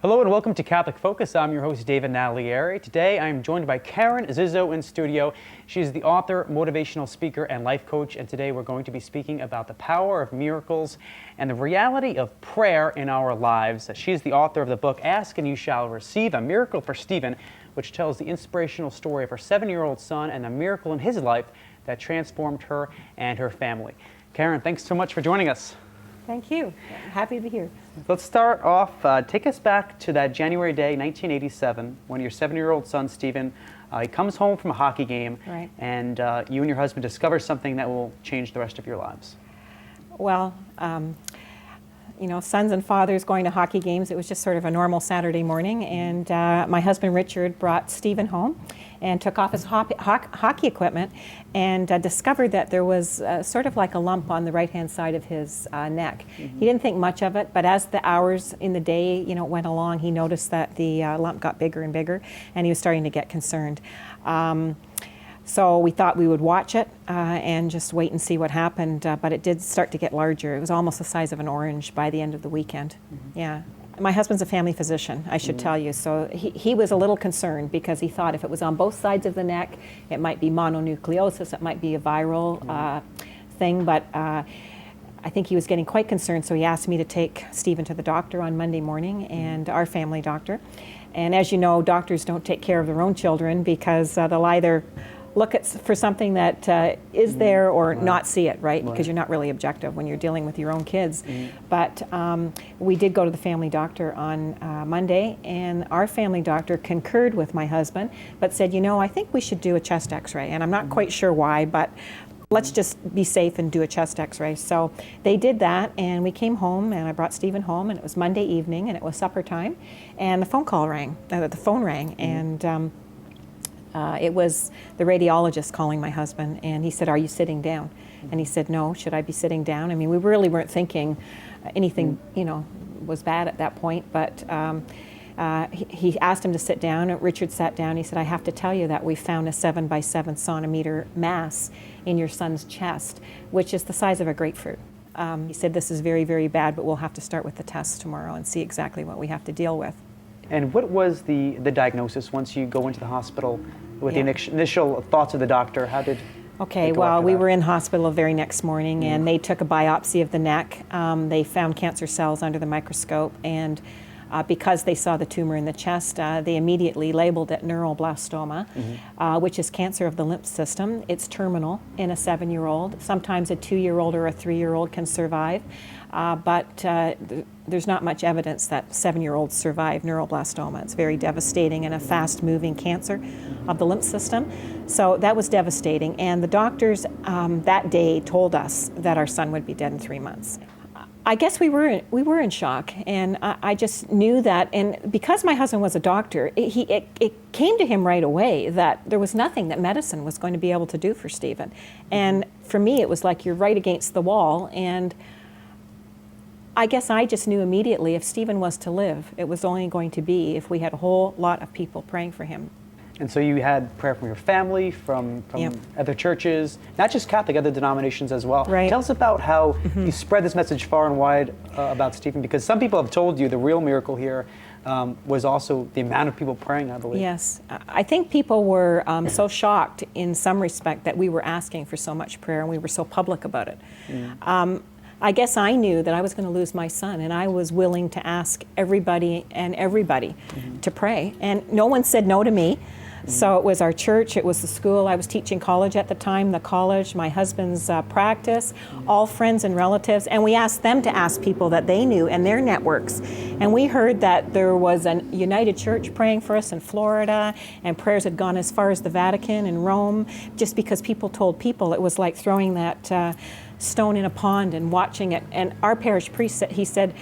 Hello and welcome to Catholic Focus. I'm your host, David Naglieri. Today I'm joined by Karen Zizzo in studio. She's the author, motivational speaker, and life coach. And today we're going to be speaking about the power of miracles and the reality of prayer in our lives. She's the author of the book, Ask and You Shall Receive, A Miracle for Stephen, which tells the inspirational story of her 7-year-old son and the miracle in his life that transformed her and her family. Karen, thanks so much for joining us. Thank you. Happy to be here. Let's start off, take us back to that January day, 1987, when your 7-year-old son, Stephen, he comes home from a hockey game, right. And you and your husband discover something that will change the rest of your lives. Well, you know, sons and fathers going to hockey games, it was just sort of a normal Saturday morning, and my husband Richard brought Stephen home and took off his hockey equipment and discovered that there was sort of like a lump on the right-hand side of his neck. Mm-hmm. He didn't think much of it, but as the hours in the day, you know, went along, he noticed that the lump got bigger and bigger, and he was starting to get concerned. So we thought we would watch it and just wait and see what happened, but it did start to get larger. It was almost the size of an orange by the end of the weekend. Mm-hmm. Yeah. My husband's a family physician, I should tell you, so he was a little concerned because he thought if it was on both sides of the neck, it might be mononucleosis, it might be a viral thing, but I think he was getting quite concerned, so he asked me to take Stephen to the doctor on Monday morning, and our family doctor. And as you know, doctors don't take care of their own children because they'll either look for something that is there or not see it, right? Because you're not really objective when you're dealing with your own kids. But we did go to the family doctor on Monday, and our family doctor concurred with my husband, but said, you know, I think we should do a chest x-ray. And I'm not quite sure why, but let's just be safe and do a chest x-ray. So they did that, and we came home, and I brought Stephen home, and it was Monday evening, and it was supper time, and the phone rang, and it was the radiologist calling my husband, and he said, "Are you sitting down?" And he said, "No, should I be sitting down?" I mean, we really weren't thinking anything, you know, was bad at that point, but he asked him to sit down. Richard sat down. He said, "I have to tell you that we found a 7 by 7 centimeter mass in your son's chest, which is the size of a grapefruit." He said, "This is very, very bad, but we'll have to start with the tests tomorrow and see exactly what we have to deal with." And what was the diagnosis once you go into the hospital with the initial thoughts of the doctor? How did Okay, well, we were in hospital the very next morning, and they took a biopsy of the neck. They found cancer cells under the microscope, and because they saw the tumor in the chest, they immediately labeled it neuroblastoma, which is cancer of the lymph system. It's terminal in a 7-year-old. Sometimes a 2-year-old or a 3-year-old can survive, but there's not much evidence that 7-year-olds survive neuroblastoma. It's very devastating and a fast-moving cancer of the lymph system. So that was devastating, and the doctors that day told us that our son would be dead in 3 months. I guess we were in shock, and I just knew that, and because my husband was a doctor, it came to him right away that there was nothing that medicine was going to be able to do for Stephen. And for me, it was like you're right against the wall, and I guess I just knew immediately if Stephen was to live, it was only going to be if we had a whole lot of people praying for him. And so you had prayer from your family, from other churches, not just Catholic, other denominations as well. Right. Tell us about how you spread this message far and wide about Stephen, because some people have told you the real miracle here was also the amount of people praying, I believe. Yes. I think people were so shocked in some respect that we were asking for so much prayer and we were so public about it. I guess I knew that I was going to lose my son, and I was willing to ask everybody to pray. And no one said no to me. So it was our church, it was the school. I was teaching college at the time, the college, my husband's practice, all friends and relatives. And we asked them to ask people that they knew and their networks. And we heard that there was a United Church praying for us in Florida, and prayers had gone as far as the Vatican and Rome, just because people told people. It was like throwing that stone in a pond and watching it. And our parish priest, he said,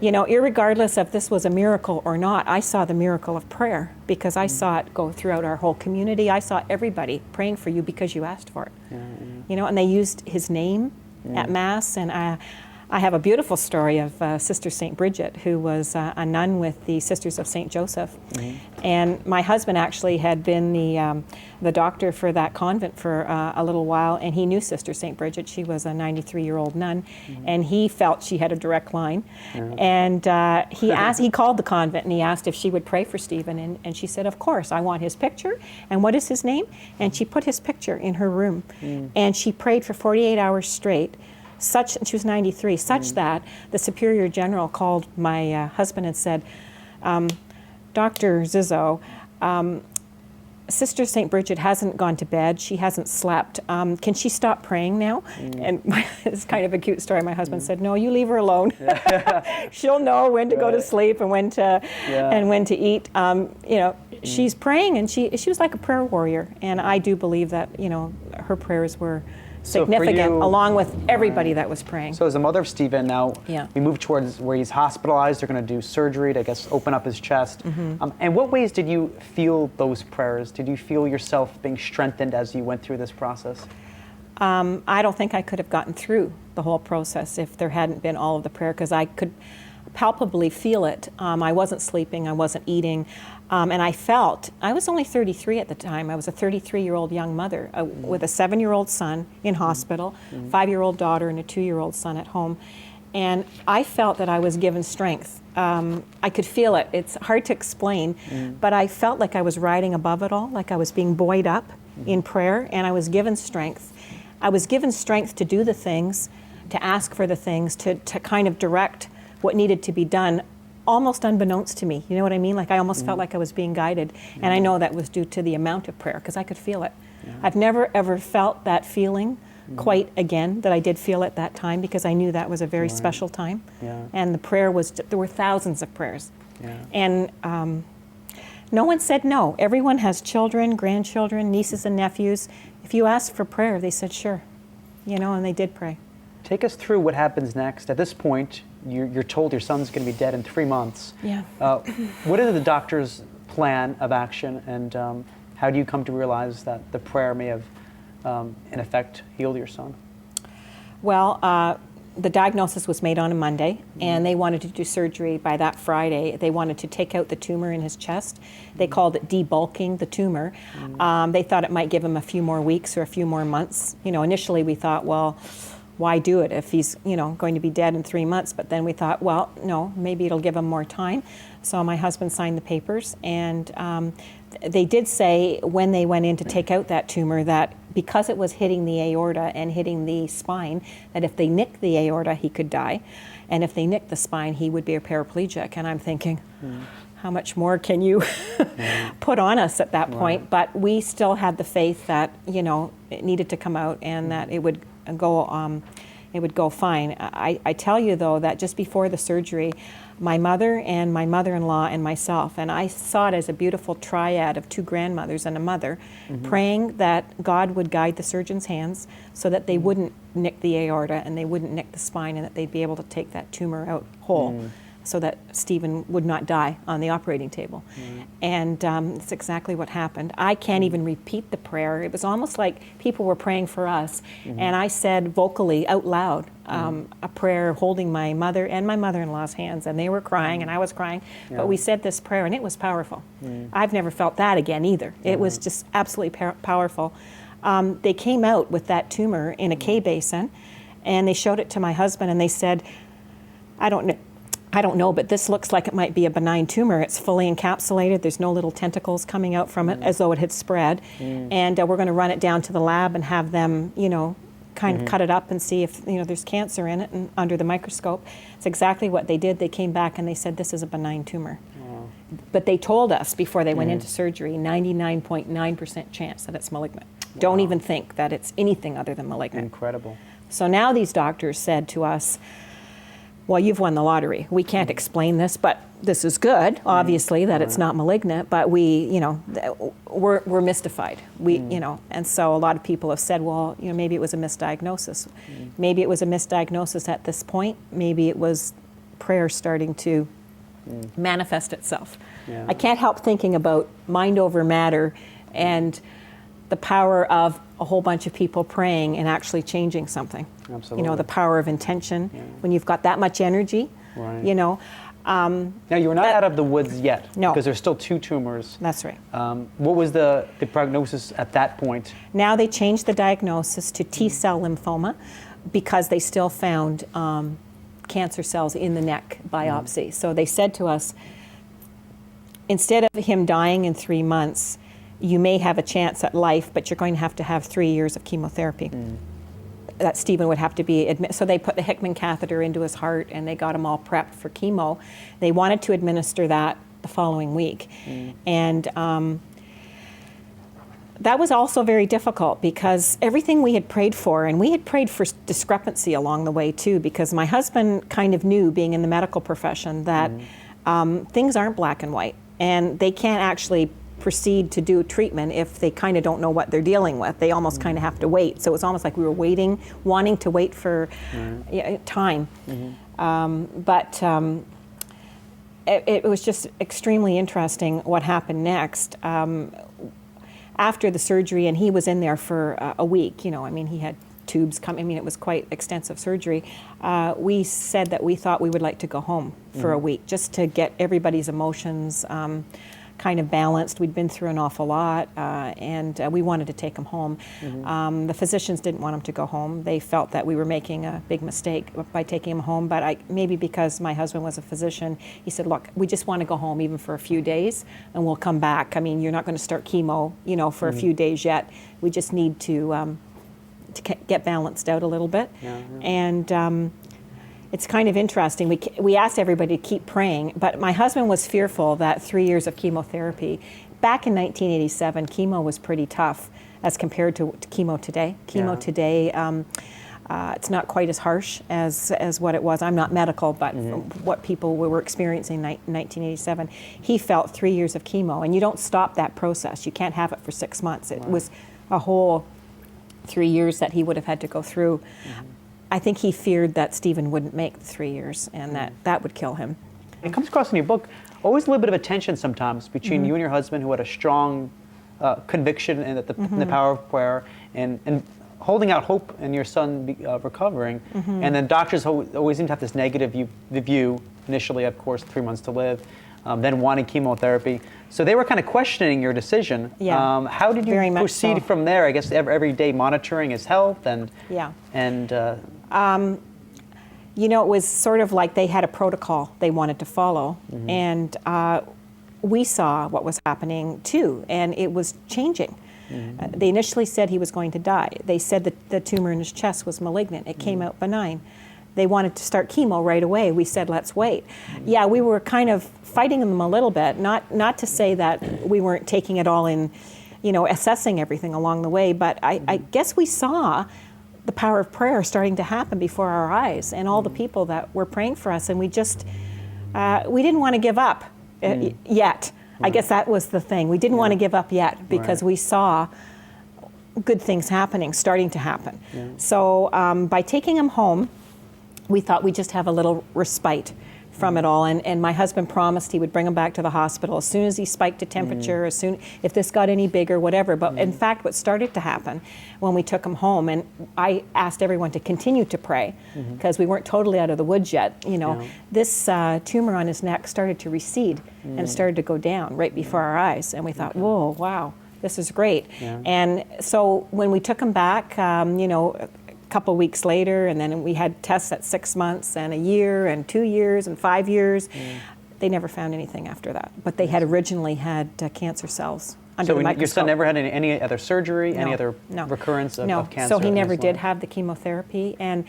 you know, irregardless if this was a miracle or not, I saw the miracle of prayer because I saw it go throughout our whole community. I saw everybody praying for you because you asked for it. You know, and they used his name at Mass, and I have a beautiful story of Sister St. Bridget, who was a nun with the Sisters of St. Joseph. And my husband actually had been the doctor for that convent for a little while, and he knew Sister St. Bridget. She was a 93-year-old nun, and he felt she had a direct line. And he called the convent and he asked if she would pray for Stephen, and she said, of course, I want his picture. And what is his name? And she put his picture in her room, and she prayed for 48 hours straight. She was 93, such that the Superior General called my husband and said, Dr. Zizzo, Sister St. Bridget hasn't gone to bed. She hasn't slept. Can she stop praying now? And it's kind of a cute story. My husband said, no, you leave her alone. She'll know when to go to sleep and when to eat. She's praying, and she was like a prayer warrior. And I do believe that, her prayers were significant, along with everybody that was praying. So as the mother of Stephen, now Yeah. we move towards where he's hospitalized. They're going to do surgery to, I guess, open up his chest. And what ways did you feel those prayers? Did you feel yourself being strengthened as you went through this process? I don't think I could have gotten through the whole process if there hadn't been all of the prayer, because I could palpably feel it. I wasn't sleeping, I wasn't eating, and I was only 33 at the time. I was a 33-year-old young mother with a 7-year-old son in hospital, 5-year-old daughter, and a 2-year-old son at home. And I felt that I was given strength. I could feel it. It's hard to explain, but I felt like I was riding above it all, like I was being buoyed up in prayer, and I was given strength. I was given strength to do the things, to ask for the things, to kind of direct what needed to be done, almost unbeknownst to me. You know what I mean? Like I almost felt like I was being guided. And I know that was due to the amount of prayer, because I could feel it. I've never ever felt that feeling quite again that I did feel at that time, because I knew that was a very special time. And the prayer there were thousands of prayers. And no one said no. Everyone has children, grandchildren, nieces and nephews. If you asked for prayer, they said sure, and they did pray. Take us through what happens next. At this point, you're told your son's going to be dead in 3 months. What is the doctor's plan of action, and how do you come to realize that the prayer may have, in effect, healed your son? Well, the diagnosis was made on a Monday, and they wanted to do surgery by that Friday. They wanted to take out the tumor in his chest. They called it debulking the tumor. They thought it might give him a few more weeks or a few more months. Initially we thought, well, why do it if he's, going to be dead in 3 months? But then we thought, well, no, maybe it'll give him more time. So my husband signed the papers, and they did say when they went in to take out that tumor that because it was hitting the aorta and hitting the spine, that if they nicked the aorta, he could die. And if they nicked the spine, he would be a paraplegic. And I'm thinking, how much more can you put on us at that point? But we still had the faith that, it needed to come out and that it would go fine. I tell you, though, that just before the surgery, my mother and my mother-in-law and myself, and I saw it as a beautiful triad of 2 grandmothers and a mother, praying that God would guide the surgeon's hands so that they wouldn't nick the aorta and they wouldn't nick the spine, and that they'd be able to take that tumor out whole. So that Stephen would not die on the operating table. And it's exactly what happened. I can't even repeat the prayer. It was almost like people were praying for us. And I said vocally, out loud, a prayer holding my mother and my mother-in-law's hands, and they were crying and I was crying. But we said this prayer, and it was powerful. I've never felt that again either. It was just absolutely powerful. They came out with that tumor in a K basin, and they showed it to my husband, and they said, I don't know, but this looks like it might be a benign tumor. It's fully encapsulated. There's no little tentacles coming out from it as though it had spread. And we're going to run it down to the lab and have them, kind of cut it up and see if, there's cancer in it, and under the microscope. It's exactly what they did. They came back and they said, this is a benign tumor. But they told us before they went into surgery, 99.9% chance that it's malignant. Don't even think that it's anything other than malignant. Incredible. So now these doctors said to us, well, you've won the lottery. We can't explain this, but this is good, obviously, that it's not malignant, but we're mystified. And so a lot of people have said, well, maybe it was a misdiagnosis. Maybe it was a misdiagnosis at this point. Maybe it was prayer starting to manifest itself. I can't help thinking about mind over matter and the power of a whole bunch of people praying and actually changing something. Absolutely. You know, the power of intention. Yeah. When you've got that much energy, Right. you know. Now, you were not out of the woods yet. No. Because there's still 2 tumors. That's right. What was the prognosis at that point? Now they changed the diagnosis to T-cell lymphoma because they still found cancer cells in the neck biopsy. So they said to us, instead of him dying in 3 months, you may have a chance at life, but you're going to have 3 years of chemotherapy. That Stephen would have to be admitted. So they put the Hickman catheter into his heart and they got him all prepped for chemo. They wanted to administer that the following week. And that was also very difficult because everything we had prayed for, and we had prayed for discrepancy along the way too, because my husband kind of knew, being in the medical profession, that things aren't black and white, and they can't actually proceed to do treatment if they kind of don't know what they're dealing with. They almost kind of have to wait. So it was almost like we were waiting, wanting to wait for time. But it was just extremely interesting what happened next. After the surgery, and he was in there for a week, you know, I mean, he had tubes coming, I mean, it was quite extensive surgery. We said that we thought we would like to go home for a week, just to get everybody's emotions kind of balanced. We'd been through an awful lot, and we wanted to take him home. The physicians didn't want him to go home. They felt that we were making a big mistake by taking him home, but maybe because my husband was a physician, he said, look, we just want to go home even for a few days, and we'll come back. I mean, you're not going to start chemo, you know, for a few days yet. We just need to get balanced out a little bit. And it's kind of interesting. We asked everybody to keep praying, but my husband was fearful that 3 years of chemotherapy. Back in 1987, chemo was pretty tough as compared to chemo today. Chemo today, it's not quite as harsh as what it was. I'm not medical, but from what people were experiencing in 1987, he felt 3 years of chemo, and you don't stop that process. You can't have it for 6 months. It was a whole 3 years that he would have had to go through. I think he feared that Stephen wouldn't make the 3 years, and that would kill him. It comes across in your book, always a little bit of a tension sometimes between you and your husband, who had a strong conviction in the power of prayer and holding out hope in your son recovering. And then doctors always seem to have this negative view, initially, of course, 3 months to live, then wanting chemotherapy. So they were kind of questioning your decision. How did you proceed from there? I guess every day monitoring his health and you know, it was sort of like they had a protocol they wanted to follow, and we saw what was happening too, and it was changing. They initially said he was going to die. They said that the tumor in his chest was malignant. It came out benign. They wanted to start chemo right away. We said, let's wait. Yeah, we were kind of fighting them a little bit, not to say that we weren't taking it all in, you know, assessing everything along the way, but I guess we saw the power of prayer starting to happen before our eyes, and all the people that were praying for us, and we just, we didn't want to give up yet. I guess that was the thing. We didn't want to give up yet because we saw good things starting to happen. So by taking him home, we thought we'd just have a little respite from it all, and my husband promised he would bring him back to the hospital as soon as he spiked a temperature, if this got any bigger, whatever. But in fact, what started to happen when we took him home, and I asked everyone to continue to pray because we weren't totally out of the woods yet, you know, this tumor on his neck started to recede and it started to go down right before our eyes, and we thought, whoa, wow, this is great. And so when we took him back, you know, couple weeks later, and then we had tests at 6 months and a year and 2 years and 5 years. They never found anything after that, but they had originally had cancer cells under the microscope. Your son never had any other surgery, any other recurrence of cancer? So he never did have the chemotherapy, and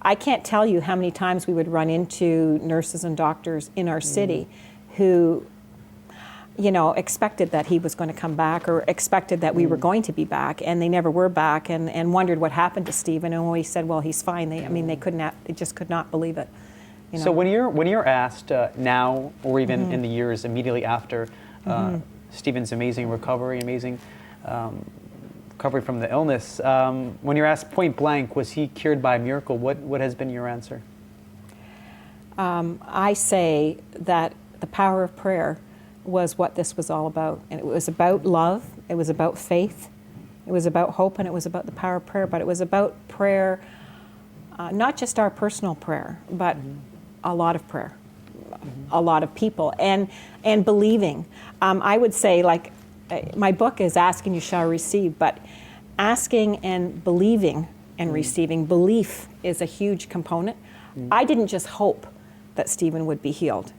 I can't tell you how many times we would run into nurses and doctors in our city who, you know, expected that he was going to come back, or expected that we were going to be back, and they never were back, and wondered what happened to Stephen. And when we said, well, he's fine, they just could not believe it. You know? So when you're asked now, or even in the years immediately after Stephen's amazing recovery, recovery from the illness, when you're asked point blank, was he cured by a miracle? What has been your answer? I say that the power of prayer was what this was all about. And it was about love, it was about faith, It was about hope, and it was about the power of prayer, but it was about prayer, not just our personal prayer, but a lot of prayer, a lot of people, and believing. I would say, like, my book is Ask and You Shall Receive, but asking and believing and receiving, belief is a huge component. I didn't just hope that Stephen would be healed.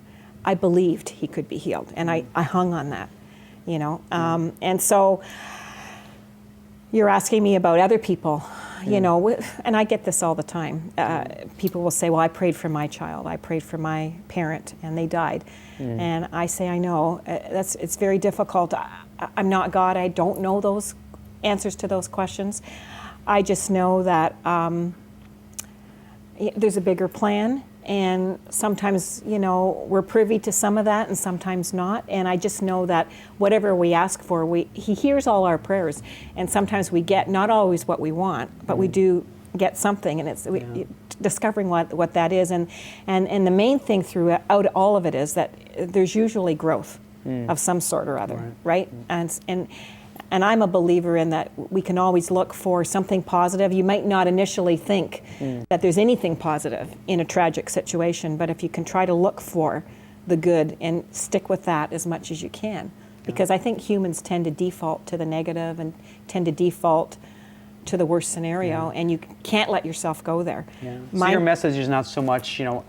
I believed he could be healed, and I hung on that, you know. And so you're asking me about other people, you know, and I get this all the time. People will say, well, I prayed for my child, I prayed for my parent, and they died. And I say, I know, it's very difficult. I'm not God, I don't know those answers to those questions. I just know that there's a bigger plan, and sometimes, you know, we're privy to some of that and sometimes not. And I just know that whatever we ask for, he hears all our prayers. And sometimes we get not always what we want, but we do get something, and it's discovering what that is. And the main thing throughout all of it is that there's usually growth of some sort or other, right? And I'm a believer in that we can always look for something positive. You might not initially think that there's anything positive in a tragic situation, but if you can try to look for the good and stick with that as much as you can. Because I think humans tend to default to the negative and tend to default to the worst scenario, and you can't let yourself go there. So your message is not so much, you know,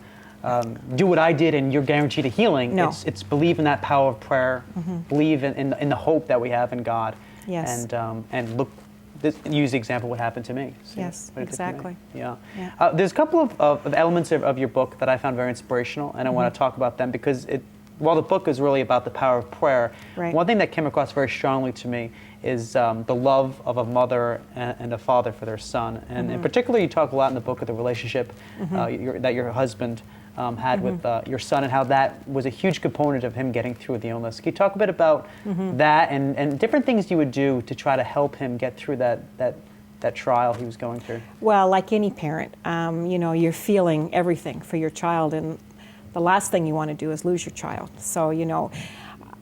do what I did and you're guaranteed a healing. No. It's believe in that power of prayer, believe in the hope that we have in God. Yes. And look, use the example of what happened to me. So yes, exactly. Yeah. There's a couple of elements of your book that I found very inspirational, and I want to talk about them because while the book is really about the power of prayer, one thing that came across very strongly to me is the love of a mother and a father for their son. And in particular, you talk a lot in the book of the relationship that your husband had with your son, and how that was a huge component of him getting through the illness. Can you talk a bit about that and different things you would do to try to help him get through that trial he was going through? Well, like any parent, you know, you're feeling everything for your child, and the last thing you want to do is lose your child. So, you know,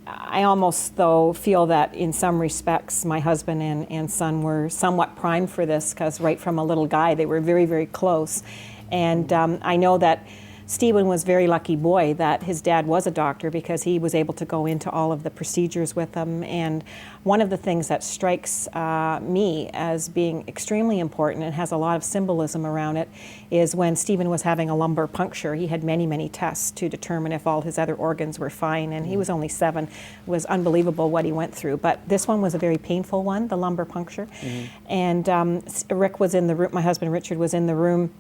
I almost, though, feel that in some respects my husband and son were somewhat primed for this, because right from a little guy they were very, very close. And I know that Stephen was a very lucky boy that his dad was a doctor, because he was able to go into all of the procedures with him. And one of the things that strikes me as being extremely important and has a lot of symbolism around it is when Stephen was having a lumbar puncture, he had many, many tests to determine if all his other organs were fine, and he was only 7. It was unbelievable what he went through. But this one was a very painful one, the lumbar puncture. And Rick was in the room, my husband Richard was in the room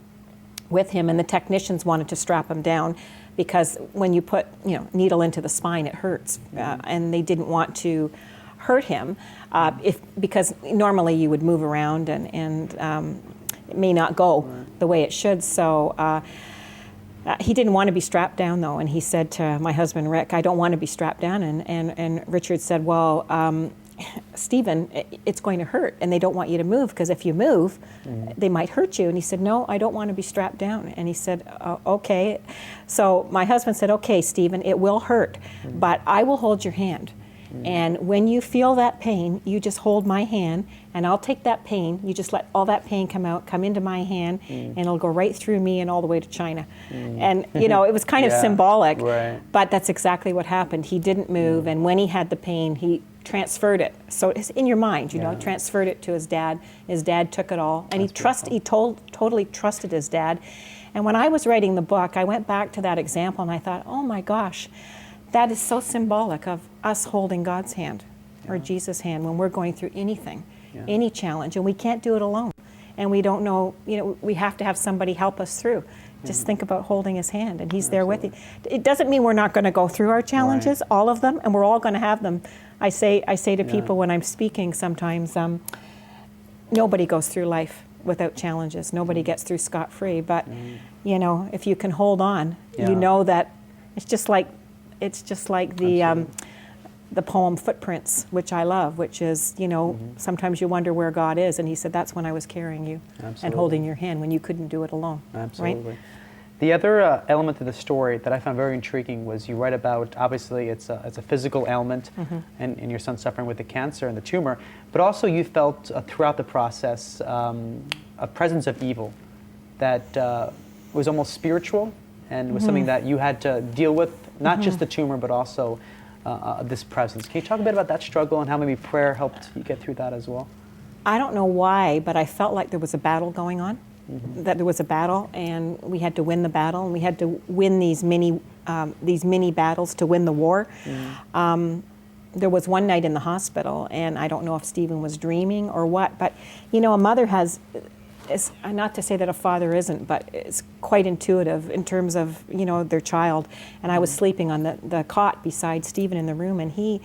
with him, and the technicians wanted to strap him down because when you put, you know, needle into the spine, it hurts, and they didn't want to hurt him because normally you would move around and it may not go the way it should. So he didn't want to be strapped down, though, and he said to my husband Rick, I don't want to be strapped down. And Richard said, well, Stephen, it's going to hurt, and they don't want you to move, because if you move, they might hurt you. And he said, no, I don't want to be strapped down. And he said, okay. So my husband said, okay, Stephen, it will hurt, but I will hold your hand. And when you feel that pain, you just hold my hand, and I'll take that pain. You just let all that pain come into my hand, and it'll go right through me and all the way to China. And, you know, it was kind of symbolic, but that's exactly what happened. He didn't move, and when he had the pain, he transferred it. So it's in your mind, you know, transferred it to his dad. His dad took it all, and he totally trusted his dad. And when I was writing the book, I went back to that example, and I thought, oh my gosh, that is so symbolic of us holding God's hand or Jesus' hand when we're going through anything, any challenge, and we can't do it alone. And we don't know, you know, we have to have somebody help us through. Just think about holding his hand, and he's there with you. It doesn't mean we're not going to go through our challenges, all of them, and we're all going to have them. I say to people when I'm speaking sometimes, nobody goes through life without challenges. Nobody gets through scot-free. But you know, if you can hold on, you know that it's just like the poem Footprints, which I love, which is, you know, sometimes you wonder where God is, and he said, that's when I was carrying you and holding your hand when you couldn't do it alone. Absolutely. Right? The other element of the story that I found very intriguing was you write about, obviously it's a physical ailment, and your son suffering with the cancer and the tumor, but also you felt throughout the process a presence of evil that was almost spiritual and was something that you had to deal with, not just the tumor, but also this presence. Can you talk a bit about that struggle and how maybe prayer helped you get through that as well? I don't know why, but I felt like there was a battle going on. That there was a battle, and we had to win the battle, and we had to win these mini battles to win the war. There was one night in the hospital, and I don't know if Stephen was dreaming or what, but you know, a mother has, it's not to say that a father isn't, but it's quite intuitive in terms of, you know, their child. And I was sleeping on the cot beside Stephen in the room, and he,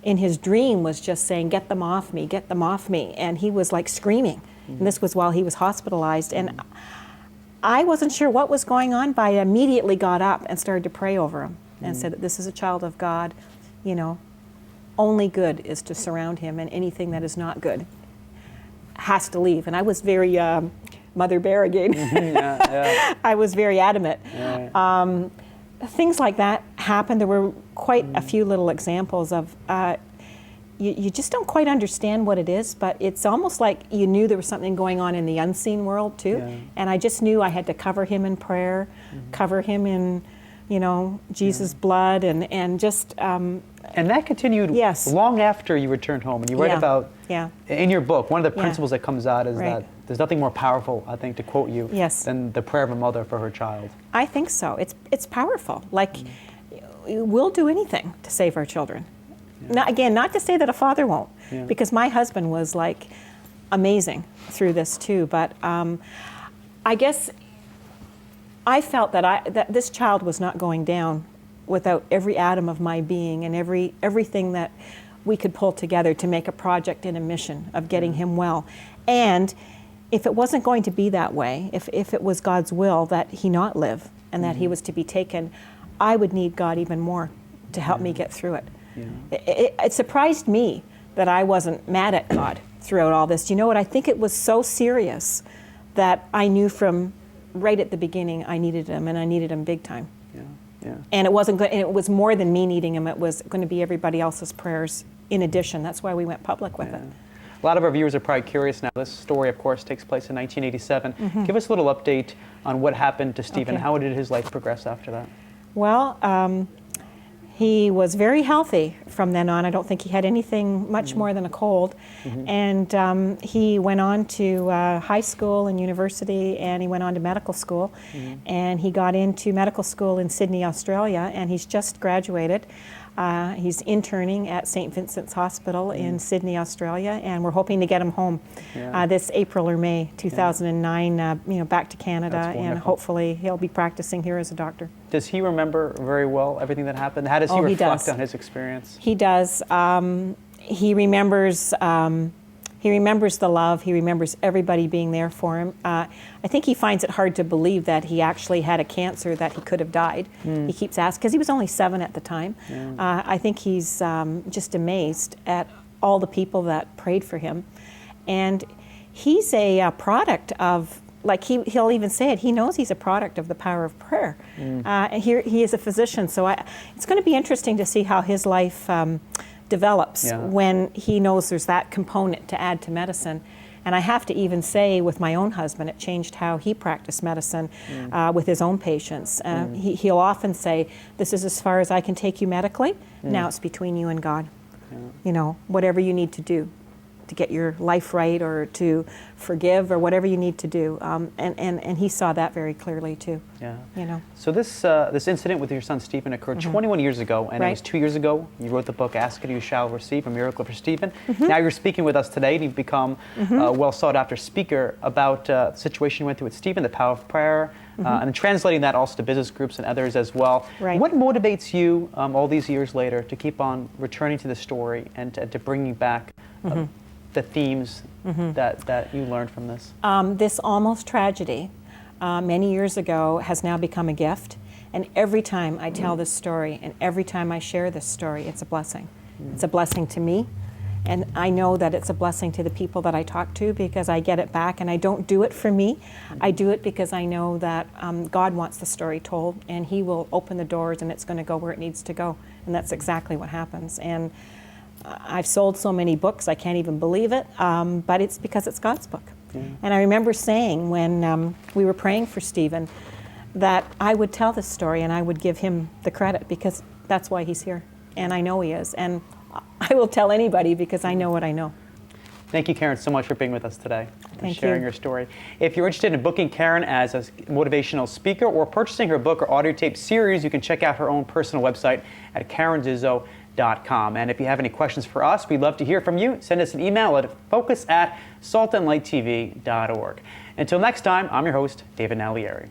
in his dream, was just saying, "Get them off me, get them off me," and he was like screaming. And this was while he was hospitalized. And I wasn't sure what was going on, but I immediately got up and started to pray over him and said that this is a child of God. You know, only good is to surround him, and anything that is not good has to leave. And I was very Mother Bear again. I was very adamant. Things like that happened. There were quite a few little examples of you just don't quite understand what it is, but it's almost like you knew there was something going on in the unseen world too. And I just knew I had to cover him in prayer, cover him in, you know, Jesus' blood, and just. And that continued long after you returned home. And you write about, in your book, one of the principles that comes out is that there's nothing more powerful, I think, to quote you, than the prayer of a mother for her child. I think so. It's powerful. Like, we'll do anything to save our children. Not to say that a father won't, because my husband was like amazing through this too. But I guess I felt that this child was not going down without every atom of my being and everything that we could pull together to make a project and a mission of getting him well. And if it wasn't going to be that way, if it was God's will that he not live and that he was to be taken, I would need God even more to help me get through it. It surprised me that I wasn't mad at God throughout all this. You know what? I think it was so serious that I knew from right at the beginning I needed him, and I needed him big time. And it wasn't good. And it was more than me needing him. It was going to be everybody else's prayers in addition. That's why we went public with it. A lot of our viewers are probably curious now. This story, of course, takes place in 1987. Give us a little update on what happened to Stephen. How did his life progress after that? Well, he was very healthy from then on. I don't think he had anything much more than a cold. And he went on to high school and university, and he went on to medical school. And he got into medical school in Sydney, Australia, and he's just graduated. He's interning at St. Vincent's Hospital in Sydney, Australia, and we're hoping to get him home this April or May 2009, back to Canada, and hopefully he'll be practicing here as a doctor. Does he remember very well everything that happened? How does he reflect on his experience? He does. He remembers. He remembers the love. He remembers everybody being there for him. I think he finds it hard to believe that he actually had a cancer that he could have died. He keeps asking, because he was only 7 at the time. I think he's just amazed at all the people that prayed for him. And he's a product of, like he'll even say it, he knows he's a product of the power of prayer. And he is a physician, so it's going to be interesting to see how his life develops when he knows there's that component to add to medicine. And I have to even say, with my own husband, it changed how he practiced medicine with his own patients. He'll often say, "This is as far as I can take you medically. Now it's between you and God. You know, whatever you need to do to get your life right, or to forgive, or whatever you need to do." And he saw that very clearly too. You know. So this incident with your son Stephen occurred 21 years ago, and it was 2 years ago you wrote the book "Ask and You Shall Receive: A Miracle for Stephen." Now you're speaking with us today, and you've become a well sought after speaker about the situation you went through with Stephen, the power of prayer, and translating that also to business groups and others as well. What motivates you all these years later to keep on returning to the story and to bringing back the themes that you learned from this? This almost tragedy many years ago has now become a gift. And every time I tell this story and every time I share this story, it's a blessing. It's a blessing to me, And I know that it's a blessing to the people that I talk to because I get it back, and I don't do it for me. I do it because I know that God wants the story told, and He will open the doors, and it's going to go where it needs to go. And that's exactly what happens. And I've sold so many books, I can't even believe it, but it's because it's God's book. And I remember saying when we were praying for Stephen that I would tell this story and I would give him the credit because that's why he's here. And I know he is. And I will tell anybody because I know what I know. Thank you, Karen, so much for being with us today and Thank sharing you. your story. If you're interested in booking Karen as a motivational speaker or purchasing her book or audio tape series, you can check out her own personal website at karenzizzo.com. And if you have any questions for us, we'd love to hear from you. Send us an email at focus@saltandlighttv.org. Until next time, I'm your host, David Naglieri.